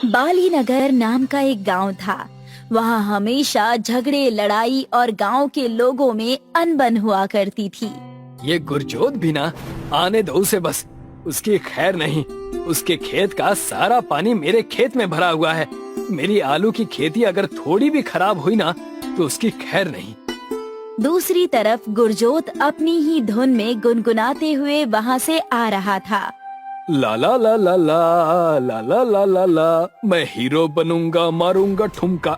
बाली नगर नाम का एक गांव था। वहाँ हमेशा झगड़े, लड़ाई और गांव के लोगों में अनबन हुआ करती थी। ये गुरजोत भी ना आने दो उसे बस, उसकी खैर नहीं। उसके खेत का सारा पानी मेरे खेत में भरा हुआ है। मेरी आलू की खेती अगर थोड़ी भी खराब हुई ना तो उसकी खैर नहीं। दूसरी तरफ गुरजोत अपनी ही धुन में गुनगुनाते हुए वहाँ से आ रहा था। ला ला ला ला ला ला ला ला ला ला, मैं हीरो बनूंगा, मारूंगा ठुमका,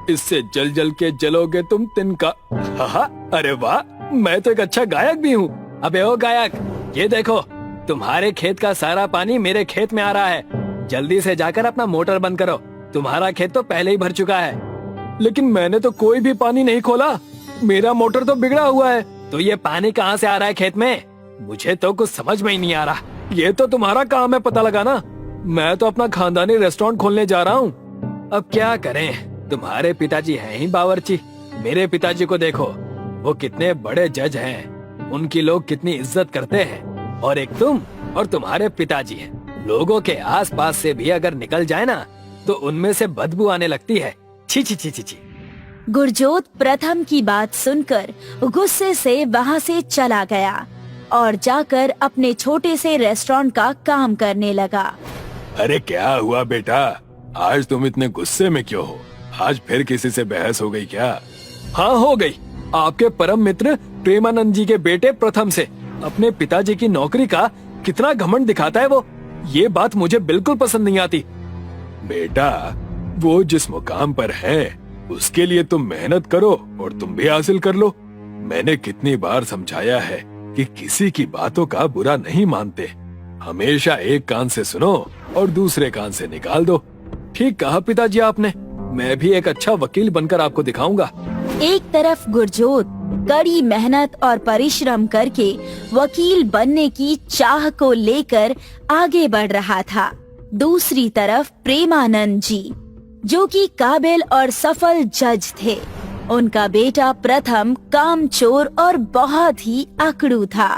इससे जल जल के जलोगे तुम तिनका। हा, अरे वाह, मैं तो एक अच्छा गायक भी हूँ। अबे ओ गायक, ये देखो तुम्हारे खेत का सारा पानी मेरे खेत में आ रहा है। जल्दी से जाकर अपना मोटर बंद करो, तुम्हारा खेत तो पहले ही भर चुका है। लेकिन मैंने तो कोई भी पानी नहीं खोला, मेरा मोटर तो बिगड़ा हुआ है। तो ये पानी कहाँ से आ रहा है खेत में? मुझे तो कुछ समझ में ही नहीं आ रहा। ये तो तुम्हारा काम है पता लगाना। मैं तो अपना खानदानी रेस्टोरेंट खोलने जा रहा हूँ। अब क्या करें, तुम्हारे पिताजी हैं ही बावर्ची। मेरे पिताजी को देखो, वो कितने बड़े जज हैं, उनकी लोग कितनी इज्जत करते हैं। और एक तुम और तुम्हारे पिताजी हैं। लोगों के आसपास से भी अगर निकल जाए ना तो उनमें से बदबू आने लगती है। छी छी छी छी छी। गुरजोत प्रथम की बात सुनकर गुस्से से वहाँ से चला गया और जाकर अपने छोटे से रेस्टोरेंट का काम करने लगा। अरे क्या हुआ बेटा, आज तुम इतने गुस्से में क्यों हो? आज फिर किसी से बहस हो गई क्या? हाँ हो गई। आपके परम मित्र प्रेमानंद जी के बेटे प्रथम से। अपने पिताजी की नौकरी का कितना घमंड दिखाता है वो। ये बात मुझे बिल्कुल पसंद नहीं आती। बेटा, वो जिस मुकाम पर है उसके लिए तुम मेहनत करो और तुम भी हासिल कर लो। मैंने कितनी बार समझाया है कि किसी की बातों का बुरा नहीं मानते। हमेशा एक कान से सुनो और दूसरे कान से निकाल दो। ठीक कहा पिताजी आपने। मैं भी एक अच्छा वकील बनकर आपको दिखाऊंगा। एक तरफ गुरजोत कड़ी मेहनत और परिश्रम करके वकील बनने की चाह को लेकर आगे बढ़ रहा था। दूसरी तरफ प्रेमानंद जी, जो कि काबिल और सफल जज थे। उनका बेटा प्रथम कामचोर और बहुत ही अकड़ू था।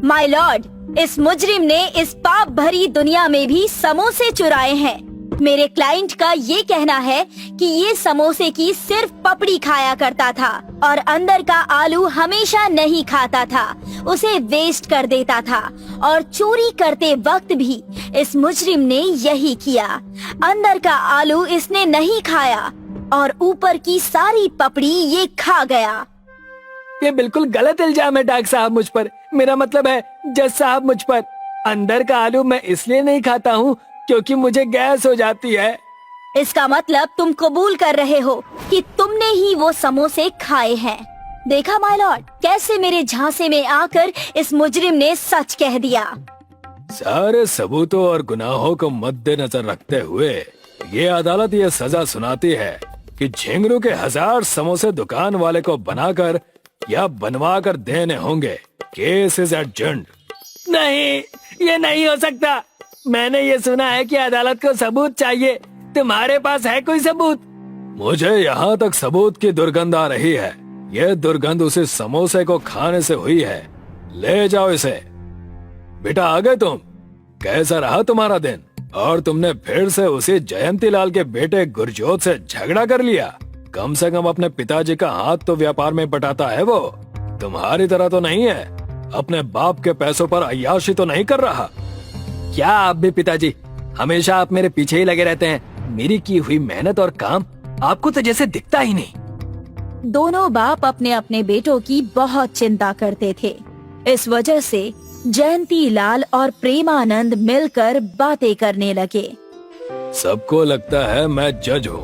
माय लॉर्ड, इस मुजरिम ने इस पाप भरी दुनिया में भी समोसे चुराए हैं। मेरे क्लाइंट का ये कहना है कि ये समोसे की सिर्फ पपड़ी खाया करता था और अंदर का आलू हमेशा नहीं खाता था, उसे वेस्ट कर देता था। और चोरी करते वक्त भी इस मुजरिम ने यही किया। अंदर का आलू इसने नहीं खाया और ऊपर की सारी पपड़ी ये खा गया। ये बिल्कुल गलत इल्जाम है डॉक्टर साहब मुझ पर। मेरा मतलब है जज साहब मुझ पर। अंदर का आलू मैं इसलिए नहीं खाता हूँ क्योंकि मुझे गैस हो जाती है। इसका मतलब तुम कबूल कर रहे हो कि तुमने ही वो समोसे खाए हैं। देखा माय लॉर्ड, कैसे मेरे झांसे में आकर इस मुजरिम ने सच कह दिया। सारे सबूतों और गुनाहों को मद्देनजर रखते हुए ये अदालत ये सजा सुनाती है कि झिंगरू के 1000 समोसे दुकान वाले को बनाकर या बनवा कर देने होंगे। Case is adjourned. नहीं, ये नहीं हो सकता। मैंने ये सुना है कि अदालत को सबूत चाहिए। तुम्हारे पास है कोई सबूत? मुझे यहाँ तक सबूत की दुर्गंध आ रही है। ये दुर्गंध उसे समोसे को खाने से हुई है। ले जाओ इसे। बेटा आ गए तुम? कैसा रहा तुम्हारा दिन? और तुमने फिर से उसी जयंती लाल के बेटे गुरजोत से झगड़ा कर लिया। कम से कम अपने पिताजी का हाथ तो व्यापार में बटाता है वो। तुम्हारी तरह तो नहीं है, अपने बाप के पैसों पर अय्याशी तो नहीं कर रहा। क्या आप भी पिताजी, हमेशा आप मेरे पीछे ही लगे रहते हैं। मेरी की हुई मेहनत और काम आपको तो जैसे दिखता ही नहीं। दोनों बाप अपने अपने बेटों की बहुत चिंता करते थे। इस वजह से जयंती लाल और प्रेमानंद मिलकर बातें करने लगे। सबको लगता है मैं जज हूँ,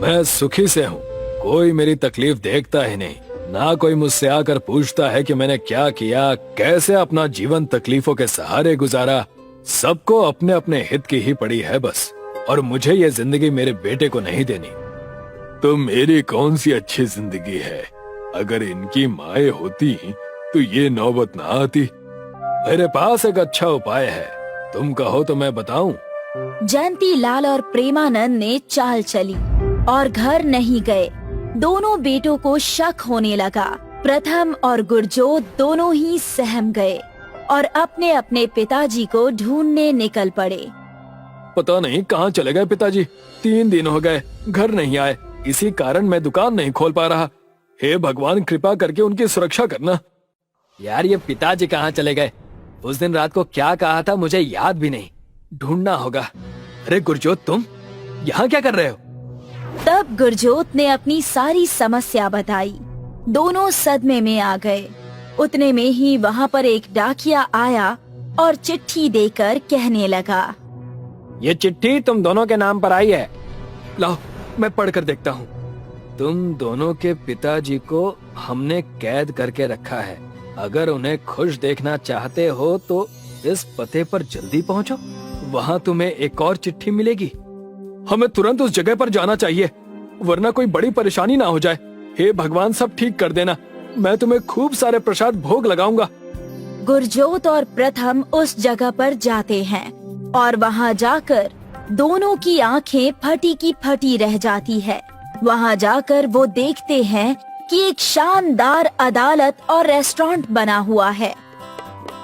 मैं सुखी से हूँ। कोई मेरी तकलीफ देखता ही नहीं। ना कोई मुझसे आकर पूछता है कि मैंने क्या किया, कैसे अपना जीवन तकलीफों के सहारे गुजारा। सबको अपने अपने हित की ही पड़ी है बस। और मुझे ये जिंदगी मेरे बेटे को नहीं देनी। तो मेरी कौन सी अच्छी जिंदगी है? अगर इनकी माएं होती तो ये नौबत ना आती। मेरे पास एक अच्छा उपाय है, तुम कहो तो मैं बताऊं? जयंती लाल और प्रेमानंद ने चाल चली और घर नहीं गए। दोनों बेटों को शक होने लगा। प्रथम और गुरजोत दोनों ही सहम गए और अपने अपने पिताजी को ढूंढने निकल पड़े। पता नहीं कहाँ चले गए पिताजी। 3 दिन हो गए, घर नहीं आए। इसी कारण मैं दुकान नहीं खोल पा रहा। हे भगवान, कृपा करके उनकी सुरक्षा करना। यार, ये पिताजी कहाँ चले गए? उस दिन रात को क्या कहा था मुझे याद भी नहीं। ढूंढना होगा। अरे गुरजोत, तुम यहाँ क्या कर रहे हो? तब गुरजोत ने अपनी सारी समस्या बताई। दोनों सदमे में आ गए। उतने में ही वहाँ पर एक डाकिया आया और चिट्ठी देकर कहने लगा, ये चिट्ठी तुम दोनों के नाम पर आई है। लाओ, मैं पढ़कर देखता हूँ। तुम दोनों के पिताजी को हमने कैद करके रखा है। अगर उन्हें खुश देखना चाहते हो तो इस पते पर जल्दी पहुँचो। वहाँ तुम्हें एक और चिट्ठी मिलेगी। हमें तुरंत उस जगह पर जाना चाहिए, वरना कोई बड़ी परेशानी ना हो जाए। हे भगवान, सब ठीक कर देना। मैं तुम्हें खूब सारे प्रसाद भोग लगाऊंगा। गुरजोत और प्रथम उस जगह पर जाते हैं और वहाँ जाकर दोनों की आंखें फटी की फटी रह जाती है। वहाँ जाकर वो देखते हैं कि एक शानदार अदालत और रेस्टोरेंट बना हुआ है।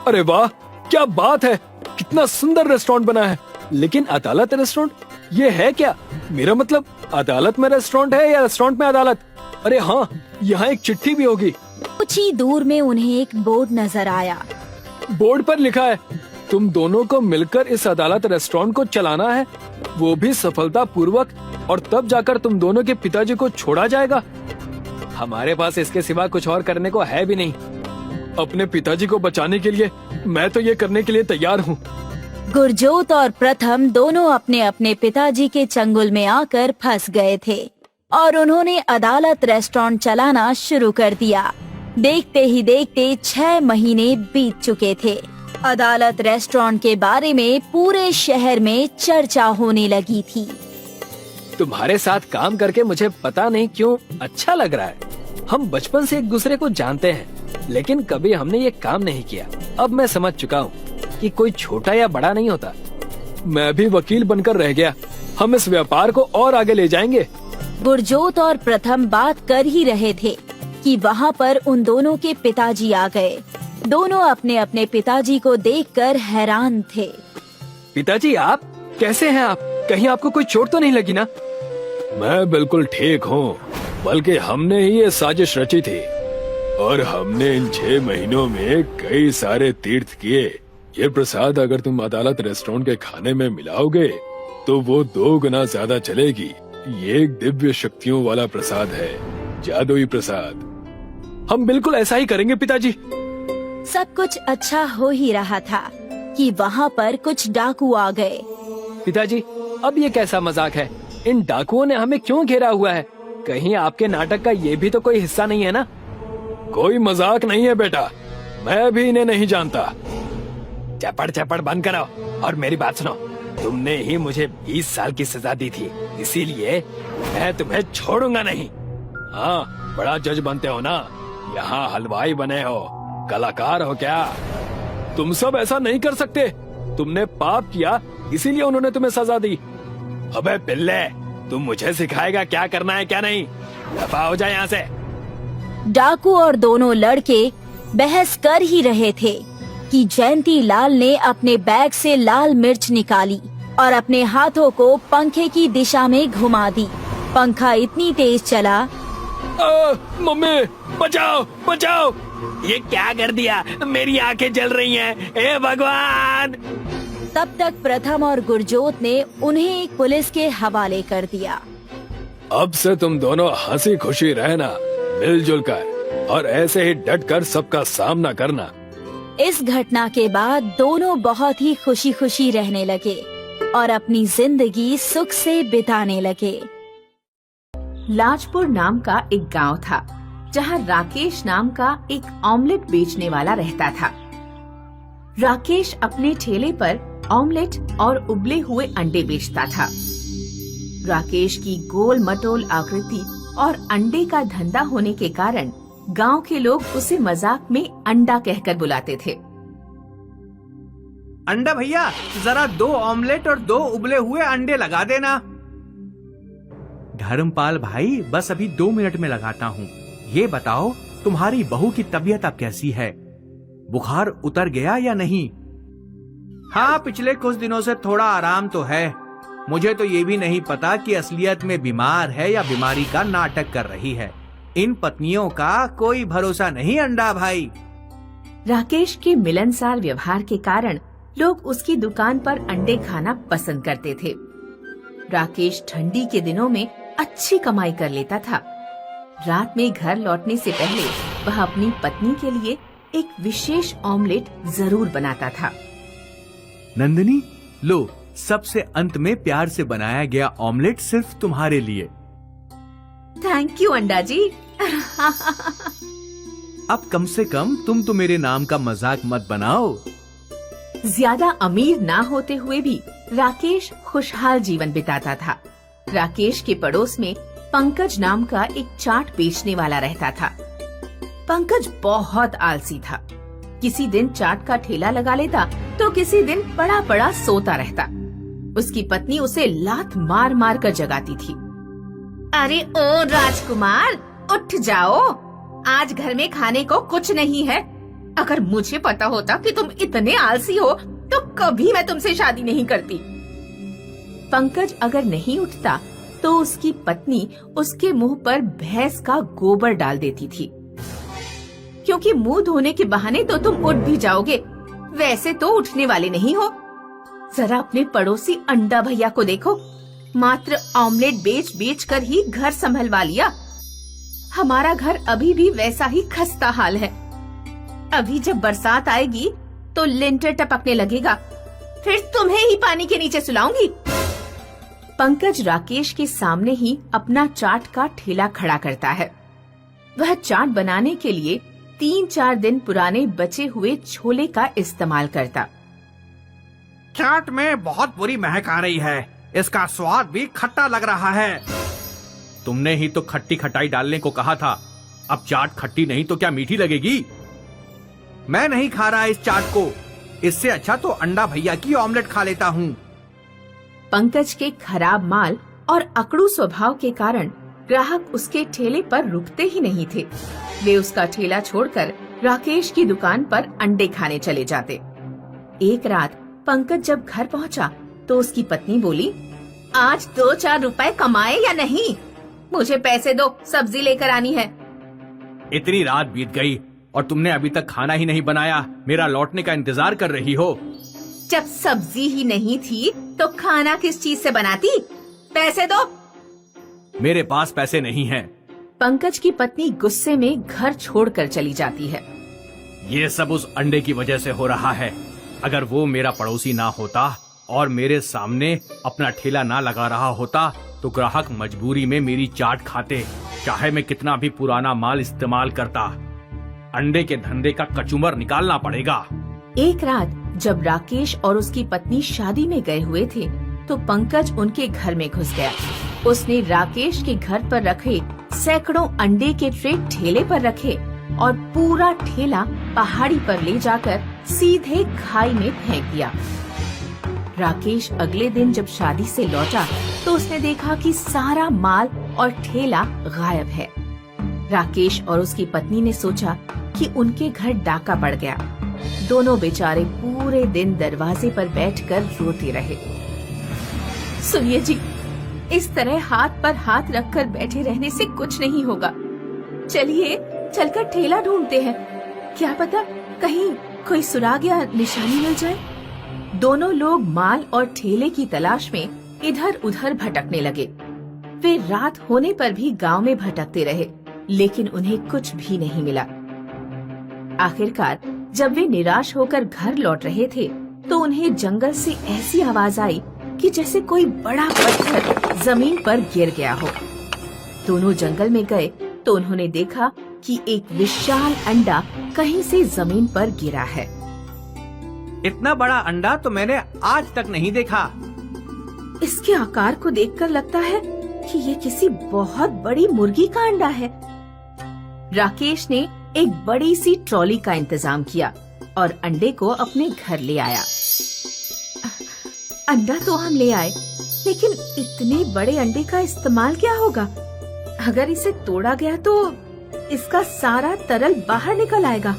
अरे वाह, क्या बात है! कितना सुंदर रेस्टोरेंट बना है। लेकिन अदालत रेस्टोरेंट, ये है क्या? मेरा मतलब, अदालत में रेस्टोरेंट है या रेस्टोरेंट में अदालत? अरे हाँ, यहाँ एक चिट्ठी भी होगी। कुछ ही दूर में उन्हें एक बोर्ड नजर आया। बोर्ड पर लिखा है, तुम दोनों को मिलकर इस अदालत रेस्टोरेंट को चलाना है, वो भी सफलता पूर्वक, और तब जाकर तुम दोनों के पिताजी को छोड़ा जाएगा। हमारे पास इसके सिवा कुछ और करने को है भी नहीं। अपने पिताजी को बचाने के लिए मैं तो ये करने के लिए तैयार हूँ। गुरजोत और प्रथम दोनों अपने अपने पिताजी के चंगुल में आकर फंस गए थे और उन्होंने अदालत रेस्टोरेंट चलाना शुरू कर दिया। देखते ही देखते 6 महीने बीत चुके थे। अदालत रेस्टोरेंट के बारे में पूरे शहर में चर्चा होने लगी थी। तुम्हारे साथ काम करके मुझे पता नहीं क्यों अच्छा लग रहा है। हम बचपन से एक दूसरे को जानते हैं, लेकिन कभी हमने ये काम नहीं किया। अब मैं समझ चुका हूँ कि कोई छोटा या बड़ा नहीं होता। मैं भी वकील बनकर रह गया। हम इस व्यापार को और आगे ले जाएंगे। गुरजोत और प्रथम बात कर ही रहे थे कि वहाँ पर उन दोनों के पिताजी आ गए। दोनों अपने अपने पिताजी को देखकर हैरान थे। पिताजी, आप कैसे हैं? आप कहीं आपको कोई चोट तो नहीं लगी ना? मैं बिल्कुल ठीक हूँ, बल्कि हमने ही ये साजिश रची थी और हमने इन 6 महीनों में कई सारे तीर्थ किए। ये प्रसाद अगर तुम अदालत रेस्टोरेंट के खाने में मिलाओगे तो वो 2 गुना ज्यादा चलेगी। ये एक दिव्य शक्तियों वाला प्रसाद है, जादुई प्रसाद। हम बिल्कुल ऐसा ही करेंगे पिताजी। सब कुछ अच्छा हो ही रहा था कि वहाँ पर कुछ डाकू आ गए। पिताजी, अब ये कैसा मजाक है? इन डाकुओं ने हमें क्यों घेरा हुआ है? कहीं आपके नाटक का ये भी तो कोई हिस्सा नहीं है ना? कोई मजाक नहीं है बेटा, मैं भी इन्हें नहीं जानता। चपड़ चपड़ बंद करो और मेरी बात सुनो। तुमने ही मुझे 20 साल की सजा दी थी, इसीलिए मैं तुम्हें छोड़ूंगा नहीं। हाँ, बड़ा जज बनते हो ना? यहाँ हलवाई बने हो, कलाकार हो क्या? तुम सब ऐसा नहीं कर सकते। तुमने पाप किया, इसीलिए उन्होंने तुम्हें सजा दी। अबे पिल्ले, तुम मुझे सिखाएगा क्या करना है क्या नहीं? दफा हो जाए यहाँ से। डाकू और दोनों लड़के बहस कर ही रहे थे कि जयंती लाल ने अपने बैग से लाल मिर्च निकाली और अपने हाथों को पंखे की दिशा में घुमा दी। पंखा इतनी तेज चला। मम्मी, बचाओ बचाओ! ये क्या कर दिया? मेरी आंखें जल रही हैं। हे भगवान! तब तक प्रथम और गुरजोत ने उन्हें पुलिस के हवाले कर दिया। अब से तुम दोनों हंसी खुशी रहना, मिलजुल कर, और ऐसे ही डट कर सबका सामना करना। इस घटना के बाद दोनों बहुत ही खुशी खुशी रहने लगे और अपनी जिंदगी सुख से बिताने लगे। लाजपुर नाम का एक गांव था, जहां राकेश नाम का एक ऑमलेट बेचने वाला रहता था। राकेश अपने ठेले पर ऑमलेट और उबले हुए अंडे बेचता था। राकेश की गोल मटोल आकृति और अंडे का धंधा होने के कारण गांव के लोग उसे मजाक में अंडा कहकर बुलाते थे। अंडा भैया, जरा 2 ऑमलेट और 2 उबले हुए अंडे लगा देना। धर्मपाल भाई, बस अभी 2 मिनट में लगाता हूँ। ये बताओ, तुम्हारी बहू की तबीयत अब कैसी है? बुखार उतर गया या नहीं? हाँ, पिछले कुछ दिनों से थोड़ा आराम तो है। मुझे तो ये भी नहीं पता कि असलियत में बीमार है या बीमारी का नाटक कर रही है। इन पत्नियों का कोई भरोसा नहीं अंडा भाई। राकेश के मिलनसार व्यवहार के कारण लोग उसकी दुकान पर अंडे खाना पसंद करते थे। राकेश ठंडी के दिनों में अच्छी कमाई कर लेता था। रात में घर लौटने से पहले वह अपनी पत्नी के लिए एक विशेष ऑमलेट जरूर बनाता था। नंदिनी, लो, सबसे अंत में प्यार से बनाया गया ऑमलेट सिर्फ तुम्हारे लिए। थैंक यू अंडा जी। अब कम से कम तुम तो मेरे नाम का मजाक मत बनाओ। ज्यादा अमीर ना होते हुए भी राकेश खुशहाल जीवन बिताता था। राकेश के पड़ोस में पंकज नाम का एक चाट बेचने वाला रहता था। पंकज बहुत आलसी था। किसी दिन चाट का ठेला लगा लेता तो किसी दिन पड़ा पड़ा सोता रहता। उसकी पत्नी उसे लात मार मार कर जगाती थी। अरे ओ राजकुमार, उठ जाओ, आज घर में खाने को कुछ नहीं है। अगर मुझे पता होता कि तुम इतने आलसी हो तो कभी मैं तुमसे शादी नहीं करती। पंकज अगर नहीं उठता तो उसकी पत्नी उसके मुंह पर भैंस का गोबर डाल देती थी, क्योंकि मुंह धोने के बहाने तो तुम उठ भी जाओगे, वैसे तो उठने वाले नहीं हो। जरा अपने पड़ोसी अंडा भैया को देखो, मात्र ऑमलेट बेच बेच कर ही घर संभलवा लिया। हमारा घर अभी भी वैसा ही खस्ता हाल है। अभी जब बरसात आएगी तो लिंटर टपकने लगेगा, फिर तुम्हें ही पानी के नीचे सुलाऊंगी। पंकज राकेश के सामने ही अपना चाट का ठेला खड़ा करता है। वह चाट बनाने के लिए 3-4 दिन पुराने बचे हुए छोले का इस्तेमाल करता। चाट में बहुत बुरी महक आ रही है, इसका स्वाद भी खट्टा लग रहा है। तुमने ही तो खट्टी खटाई डालने को कहा था, अब चाट खट्टी नहीं तो क्या मीठी लगेगी? मैं नहीं खा रहा इस चाट को, इससे अच्छा तो अंडा भैया की ऑमलेट खा लेता हूँ। पंकज के खराब माल और अकड़ू स्वभाव के कारण ग्राहक उसके ठेले पर रुकते ही नहीं थे। वे उसका ठेला छोड़कर राकेश की दुकान पर अंडे खाने चले जाते। एक रात पंकज जब घर पहुंचा तो उसकी पत्नी बोली, आज 2-4 रुपए कमाए या नहीं? मुझे पैसे दो, सब्जी लेकर आनी है। इतनी रात बीत गई और तुमने अभी तक खाना ही नहीं बनाया, मेरा लौटने का इंतजार कर रही हो। जब सब्जी ही नहीं थी तो खाना किस चीज से बनाती? पैसे दो। मेरे पास पैसे नहीं हैं। पंकज की पत्नी गुस्से में घर छोड़कर चली जाती है। ये सब उस अंडे की वजह से हो रहा है। अगर वो मेरा पड़ोसी ना होता और मेरे सामने अपना ठेला ना लगा रहा होता तो ग्राहक मजबूरी में मेरी चाट खाते, चाहे मैं कितना भी पुराना माल इस्तेमाल करता। अंडे के धंधे का कचूमर निकालना पड़ेगा। एक रात जब राकेश और उसकी पत्नी शादी में गए हुए थे तो पंकज उनके घर में घुस गया। उसने राकेश के घर पर रखे सैकड़ों अंडे के ट्रे ठेले पर रखे और पूरा ठेला पहाड़ी पर ले जाकर सीधे खाई में फेंक दिया। राकेश अगले दिन जब शादी से लौटा तो उसने देखा कि सारा माल और ठेला गायब है। राकेश और उसकी पत्नी ने सोचा कि उनके घर डाका पड़ गया। दोनों बेचारे पूरे दिन दरवाजे पर बैठकर रोते रहे। सुनिए जी, इस तरह हाथ पर हाथ रखकर बैठे रहने से कुछ नहीं होगा। चलिए चलकर ठेला ढूंढते हैं, क्या पता कहीं कोई सुराग या निशानी मिल जाए। दोनों लोग माल और ठेले की तलाश में इधर उधर भटकने लगे। वे रात होने पर भी गांव में भटकते रहे, लेकिन उन्हें कुछ भी नहीं मिला। आखिरकार जब वे निराश होकर घर लौट रहे थे तो उन्हें जंगल से ऐसी आवाज आई कि जैसे कोई बड़ा पत्थर जमीन पर गिर गया हो। दोनों जंगल में गए तो उन्होंने देखा कि एक विशाल अंडा कहीं से जमीन पर गिरा है। इतना बड़ा अंडा तो मैंने आज तक नहीं देखा। इसके आकार को देखकर लगता है कि ये किसी बहुत बड़ी मुर्गी का अंडा है। राकेश ने एक बड़ी सी ट्रॉली का इंतजाम किया और अंडे को अपने घर ले आया। अंडा तो हम ले आए, लेकिन इतने बड़े अंडे का इस्तेमाल क्या होगा? अगर इसे तोड़ा गया तो इसका सारा तरल बाहर निकल आएगा।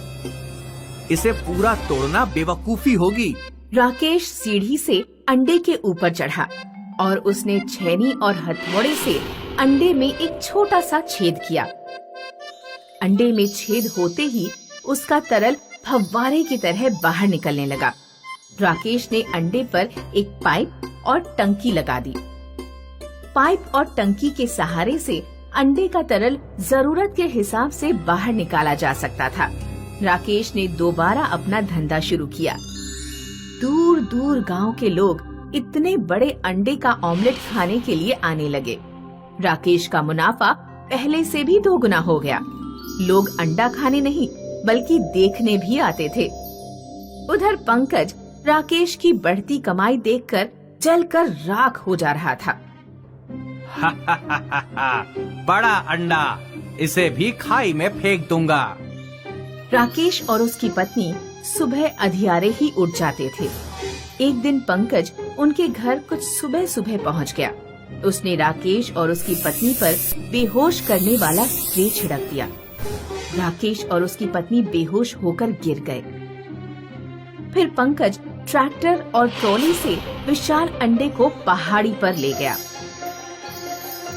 इसे पूरा तोड़ना बेवकूफी होगी। राकेश सीढ़ी से अंडे के ऊपर चढ़ा। और उसने छेनी और हथौड़े से अंडे में एक छोटा सा छेद किया। अंडे में छेद होते ही उसका तरल फव्वारे की तरह बाहर निकलने लगा। राकेश ने अंडे पर एक पाइप और टंकी लगा दी। पाइप और टंकी के सहारे से अंडे का तरल जरूरत के हिसाब से बाहर निकाला जा सकता था। राकेश ने दोबारा अपना धंधा शुरू किया। दूर दूर गांव के लोग इतने बड़े अंडे का ऑमलेट खाने के लिए आने लगे। राकेश का मुनाफा पहले से भी 2 गुना हो गया। लोग अंडा खाने नहीं बल्कि देखने भी आते थे। उधर पंकज राकेश की बढ़ती कमाई देखकर जलकर राख हो जा रहा था। बड़ा अंडा, इसे भी खाई में फेंक दूंगा। राकेश और उसकी पत्नी सुबह अधियारे ही उठ जाते थे। एक दिन पंकज उनके घर कुछ सुबह सुबह पहुंच गया। उसने राकेश और उसकी पत्नी पर बेहोश करने वाला स्प्रे छिड़क दिया। राकेश और उसकी पत्नी बेहोश होकर गिर गए। फिर पंकज ट्रैक्टर और ट्रॉली से विशाल अंडे को पहाड़ी पर ले गया।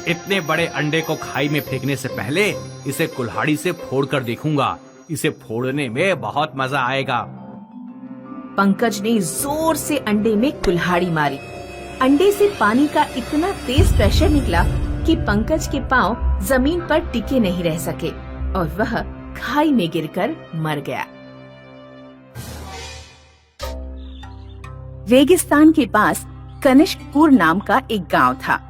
इतने बड़े अंडे को खाई में फेंकने से पहले इसे कुल्हाड़ी से फोड़कर देखूंगा। इसे फोड़ने में बहुत मजा आएगा। पंकज ने जोर से अंडे में कुल्हाड़ी मारी। अंडे से पानी का इतना तेज प्रेशर निकला कि पंकज के पांव जमीन पर टिके नहीं रह सके और वह खाई में गिरकर मर गया। रेगिस्तान के पास कनिष्कपुर नाम का एक गांव था।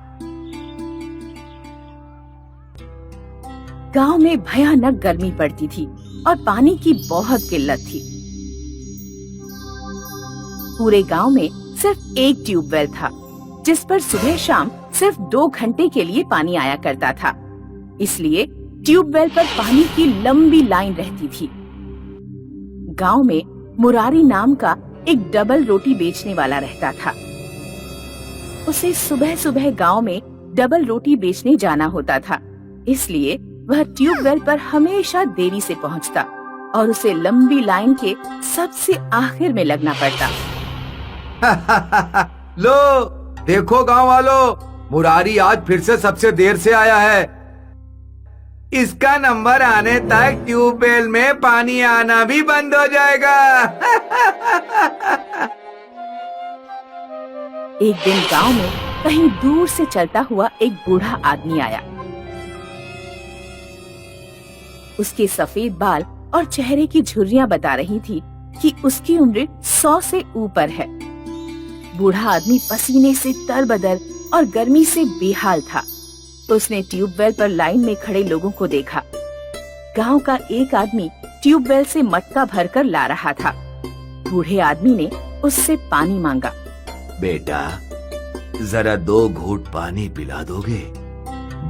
गांव में भयानक गर्मी पड़ती थी और पानी की बहुत किल्लत थी। पूरे गांव में सिर्फ एक ट्यूबवेल था, जिस पर सुबह शाम सिर्फ 2 घंटे के लिए पानी आया करता था। इसलिए ट्यूबवेल पर पानी की लंबी लाइन रहती थी। गांव में मुरारी नाम का एक डबल रोटी बेचने वाला रहता था। उसे सुबह सुबह गांव में डबल रोटी बेचने जाना होता था, इसलिए वह ट्यूबवेल पर हमेशा देरी से पहुंचता और उसे लंबी लाइन के सबसे आखिर में लगना पड़ता। लो देखो गांव वालों, मुरारी आज फिर से सबसे देर से आया है। इसका नंबर आने तक ट्यूबवेल में पानी आना भी बंद हो जाएगा। एक दिन गांव में कहीं दूर से चलता हुआ एक बूढ़ा आदमी आया। उसके सफेद बाल और चेहरे की झुर्रियां बता रही थी कि उसकी उम्र 100 से ऊपर है। बूढ़ा आदमी पसीने से तरबदर और गर्मी से बेहाल था। उसने ट्यूबवेल पर लाइन में खड़े लोगों को देखा। गांव का एक आदमी ट्यूबवेल से मटका भरकर ला रहा था। बूढ़े आदमी ने उससे पानी मांगा। बेटा, जरा 2 घूंट पानी पिला दोगे?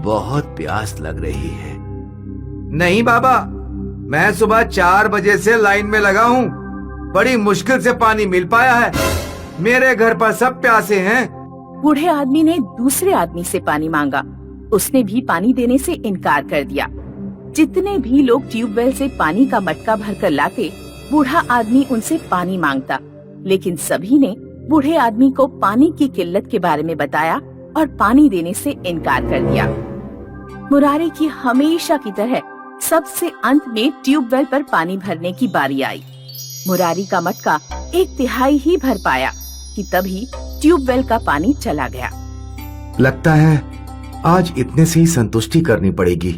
बहुत प्यास लग रही है। नहीं बाबा, मैं सुबह 4 बजे से लाइन में लगा हूँ। बड़ी मुश्किल से पानी मिल पाया है। मेरे घर पर सब प्यासे हैं। बूढ़े आदमी ने दूसरे आदमी से पानी मांगा। उसने भी पानी देने से इनकार कर दिया। जितने भी लोग ट्यूबवेल से पानी का मटका भरकर लाते, बूढ़ा आदमी उनसे पानी मांगता, लेकिन सभी ने बूढ़े आदमी को पानी की किल्लत के बारे में बताया और पानी देने से इनकार कर दिया। मुरारी की हमेशा की तरह सबसे अंत में ट्यूबवेल पर पानी भरने की बारी आई। मुरारी का मटका 1/3 ही भर पाया कि तभी ट्यूबवेल का पानी चला गया। लगता है आज इतने से ही संतुष्टि करनी पड़ेगी।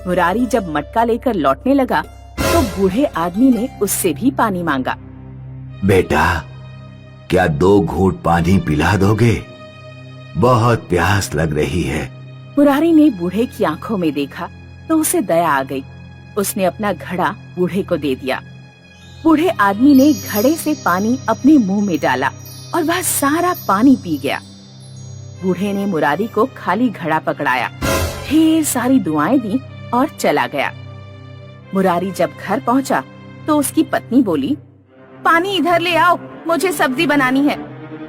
मुरारी जब मटका लेकर लौटने लगा तो बूढ़े आदमी ने उससे भी पानी मांगा। बेटा, क्या 2 घूंट पानी पिला दोगे? बहुत प्यास लग रही है। मुरारी ने बूढ़े की आंखों में देखा तो उसे दया आ गई। उसने अपना घड़ा बूढ़े को दे दिया। बूढ़े आदमी ने घड़े से पानी अपने मुंह में डाला और वह सारा पानी पी गया। बूढ़े ने मुरारी को खाली घड़ा पकड़ाया, ढेर सारी दुआएं दी और चला गया। मुरारी जब घर पहुंचा तो उसकी पत्नी बोली, पानी इधर ले आओ, मुझे सब्जी बनानी है।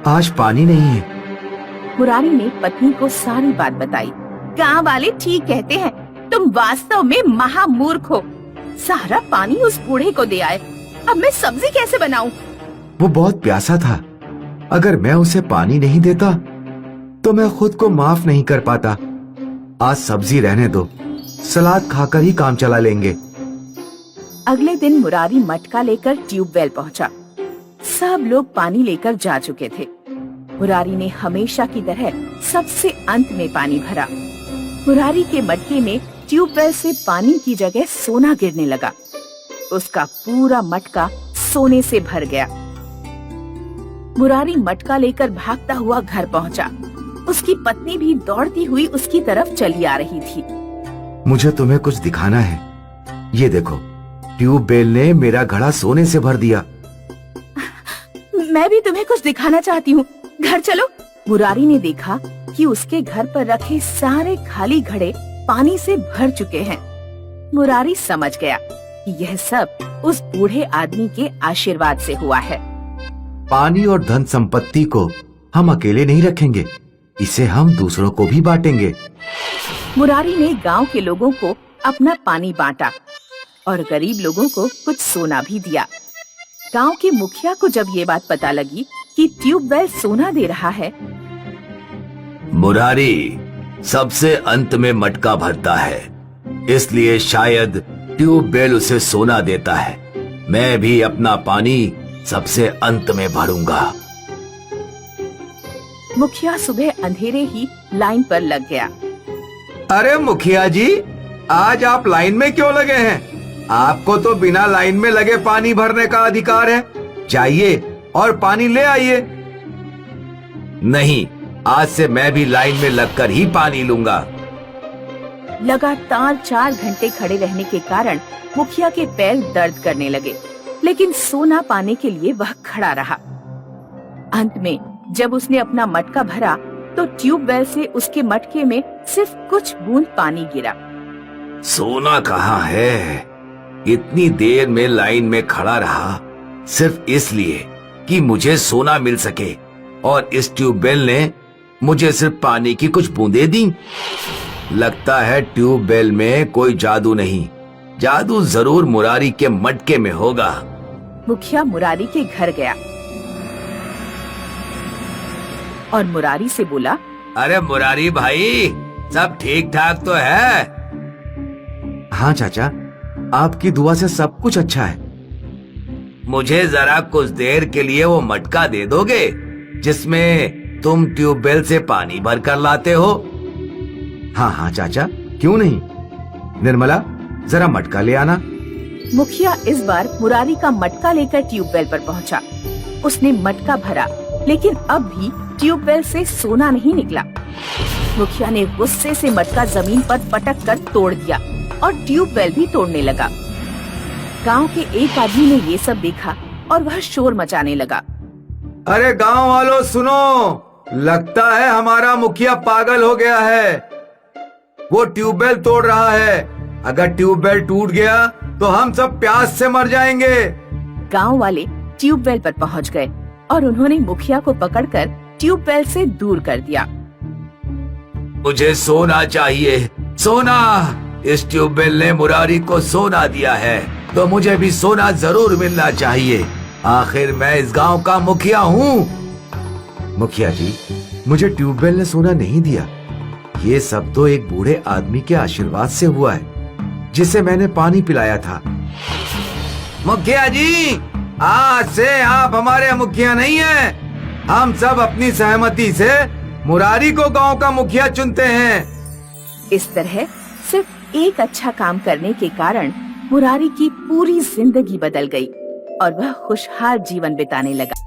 आज पानी नहीं है। मुरारी ने पत्नी को सारी बात बताई। गांव वाले ठीक कहते हैं, तुम वास्तव में महामूर्ख हो। सारा पानी उस बूढ़े को दे आए, अब मैं सब्जी कैसे बनाऊं? वो बहुत प्यासा था। अगर मैं उसे पानी नहीं देता तो मैं खुद को माफ नहीं कर पाता। आज सब्जी रहने दो, सलाद खाकर ही काम चला लेंगे। अगले दिन मुरारी मटका लेकर ट्यूबवेल पहुंचा। सब लोग पानी लेकर जा चुके थे। मुरारी ने हमेशा की तरह सबसे अंत में पानी भरा। मुरारी के मटके में ट्यूबवेल से पानी की जगह सोना गिरने लगा। उसका पूरा मटका सोने से भर गया। मुरारी मटका लेकर भागता हुआ घर पहुंचा। उसकी पत्नी भी दौड़ती हुई उसकी तरफ चली आ रही थी। मुझे तुम्हें कुछ दिखाना है। ये देखो, ट्यूबवेल ने मेरा घड़ा सोने से भर दिया। मैं भी तुम्हें कुछ दिखाना चाहती हूँ, घर चलो। मुरारी ने देखा कि उसके घर पर रखे सारे खाली घड़े पानी से भर चुके हैं। मुरारी समझ गया कि यह सब उस बूढ़े आदमी के आशीर्वाद से हुआ है। पानी और धन संपत्ति को हम अकेले नहीं रखेंगे, इसे हम दूसरों को भी बांटेंगे। मुरारी ने गांव के लोगों को अपना पानी बांटा और गरीब लोगों को कुछ सोना भी दिया। गांव के मुखिया को जब ये बात पता लगी कि ट्यूबवेल सोना दे रहा है, मुरारी सबसे अंत में मटका भरता है, इसलिए शायद ट्यूबवेल उसे सोना देता है। मैं भी अपना पानी सबसे अंत में भरूंगा। मुखिया सुबह अंधेरे ही लाइन पर लग गया। अरे मुखिया जी, आज आप लाइन में क्यों लगे हैं? आपको तो बिना लाइन में लगे पानी भरने का अधिकार है। जाइए और पानी ले आइए। नहीं, आज से मैं भी लाइन में लगकर ही पानी लूंगा। लगातार 4 घंटे खड़े रहने के कारण मुखिया के पैर दर्द करने लगे, लेकिन सोना पाने के लिए वह खड़ा रहा। अंत में जब उसने अपना मटका भरा तो ट्यूबवेल से उसके मटके में सिर्फ कुछ बूंद पानी गिरा। सोना कहाँ है? इतनी देर में लाइन में खड़ा रहा सिर्फ इसलिए कि मुझे सोना मिल सके, और इस ट्यूबवेल ने मुझे सिर्फ पानी की कुछ बूंदें दी। लगता है ट्यूबवेल में कोई जादू नहीं, जादू जरूर मुरारी के मटके में होगा। मुखिया मुरारी के घर गया और मुरारी से बोला, अरे मुरारी भाई, सब ठीक ठाक तो है? हाँ चाचा, आपकी दुआ से सब कुछ अच्छा है। मुझे जरा कुछ देर के लिए वो मटका दे दोगे जिसमें तुम ट्यूबवेल से पानी भर कर लाते हो? हाँ हाँ चाचा, क्यों नहीं। निर्मला, जरा मटका ले आना। मुखिया इस बार मुरारी का मटका लेकर ट्यूबवेल पर पहुंचा। उसने मटका भरा, लेकिन अब भी ट्यूबवेल से सोना नहीं निकला। मुखिया ने गुस्से से मटका जमीन पर पटक कर तोड़ दिया और ट्यूबवेल भी तोड़ने लगा। गांव के एक आदमी ने ये सब देखा और वह शोर मचाने लगा। अरे गांव वालों सुनो, लगता है हमारा मुखिया पागल हो गया है। वो ट्यूबवेल तोड़ रहा है। अगर ट्यूबवेल टूट गया तो हम सब प्यास से मर जाएंगे। गांव वाले ट्यूबवेल पर पहुंच गए और उन्होंने मुखिया को पकड़कर ट्यूबवेल से दूर कर दिया। मुझे सोना चाहिए, सोना। इस ट्यूबवेल ने मुरारी को सोना दिया है, तो मुझे भी सोना जरूर मिलना चाहिए। आखिर मैं इस गांव का मुखिया हूँ। मुखिया जी, मुझे ट्यूबवेल ने सोना नहीं दिया। ये सब तो एक बूढ़े आदमी के आशीर्वाद से हुआ है, जिसे मैंने पानी पिलाया था। मुखिया जी, आज से आप हमारे मुखिया नहीं हैं। हम सब अपनी सहमति से मुरारी को गांव का मुखिया चुनते हैं। इस तरह सिर्फ एक अच्छा काम करने के कारण मुरारी की पूरी जिंदगी बदल गई और वह खुशहाल जीवन बिताने लगा।